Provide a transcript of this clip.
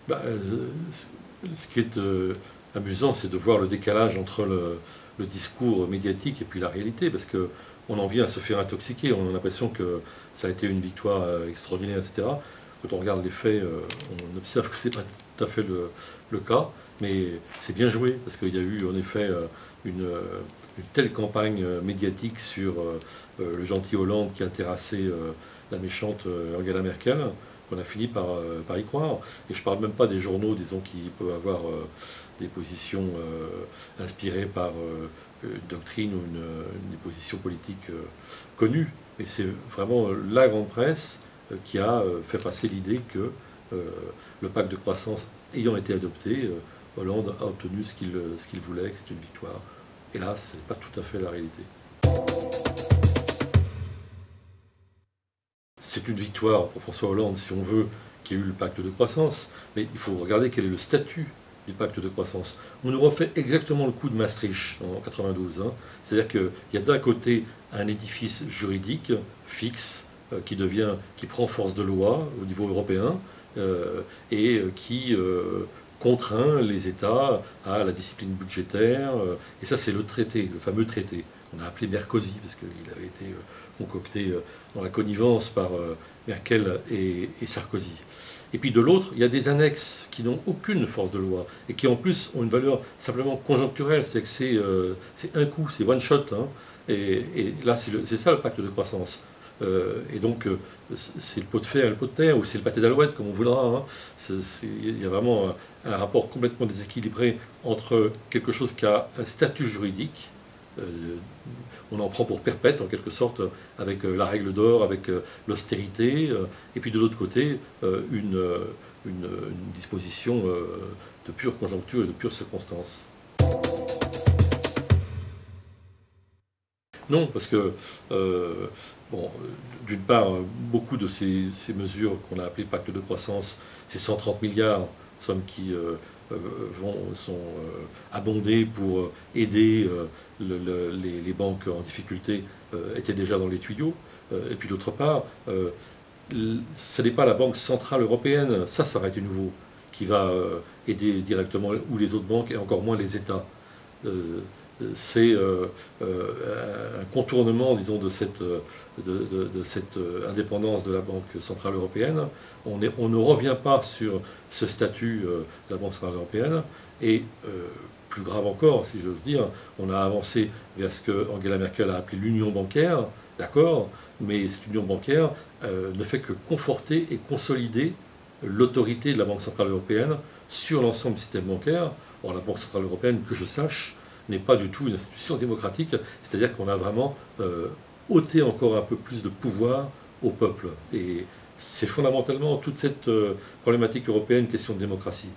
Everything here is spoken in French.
Bah, ce qui est amusant, c'est de voir le décalage entre le discours médiatique et puis la réalité, parce que on en vient à se faire intoxiquer, on a l'impression que ça a été une victoire extraordinaire, etc. Quand on regarde les faits, on observe que c'est pas tout à fait le cas, mais c'est bien joué, parce qu'il y a eu en effet une telle campagne médiatique sur le gentil Hollande qui a terrassé la méchante Angela Merkel, qu'on a fini par y croire. Et je ne parle même pas des journaux, disons, qui peuvent avoir des positions inspirées par une doctrine ou une position politique connue. Mais c'est vraiment la grande presse qui a fait passer l'idée que le pacte de croissance ayant été adopté, Hollande a obtenu ce qu'il voulait, que c'est une victoire. Hélas, ce n'est pas tout à fait la réalité. C'est une victoire pour François Hollande, si on veut, qu'il y ait eu le pacte de croissance, mais il faut regarder quel est le statut du pacte de croissance. On nous refait exactement le coup de Maastricht en 92. Hein. C'est-à-dire qu'il y a d'un côté un édifice juridique fixe qui prend force de loi au niveau européen et qui contraint les États à la discipline budgétaire. Et ça, c'est le traité, le fameux traité. On a appelé Merkozy, parce qu'il avait été concocté dans la connivence par Merkel et Sarkozy. Et puis de l'autre, il y a des annexes qui n'ont aucune force de loi et qui en plus ont une valeur simplement conjoncturelle, c'est que c'est un coup, c'est one shot. Hein. Et là, c'est ça le pacte de croissance. Et donc, c'est le pot de fer et le pot de terre, ou c'est le pâté d'alouette, comme on voudra. Hein. Il y a vraiment un rapport complètement déséquilibré entre quelque chose qui a un statut juridique, on en prend pour perpète en quelque sorte avec la règle d'or, avec l'austérité, et puis de l'autre côté une disposition de pure conjoncture et de pure circonstance. Non, parce que, bon, d'une part, beaucoup de ces mesures qu'on a appelées pacte de croissance, ces 130 milliards, sommes qui sont abondées pour aider les banques en difficulté, étaient déjà dans les tuyaux. Et puis d'autre part, ce n'est pas la Banque Centrale Européenne, ça va être nouveau, qui va aider directement ou les autres banques et encore moins les États. C'est un contournement, disons, de cette indépendance de la Banque Centrale Européenne. On ne revient pas sur ce statut de la Banque Centrale Européenne. Et plus grave encore, si j'ose dire, on a avancé vers ce que Angela Merkel a appelé l'union bancaire, d'accord, mais cette union bancaire ne fait que conforter et consolider l'autorité de la Banque Centrale Européenne sur l'ensemble du système bancaire. Or, la Banque Centrale Européenne, que je sache, n'est pas du tout une institution démocratique, c'est-à-dire qu'on a vraiment ôté encore un peu plus de pouvoir au peuple. Et c'est fondamentalement toute cette problématique européenne, question de démocratie.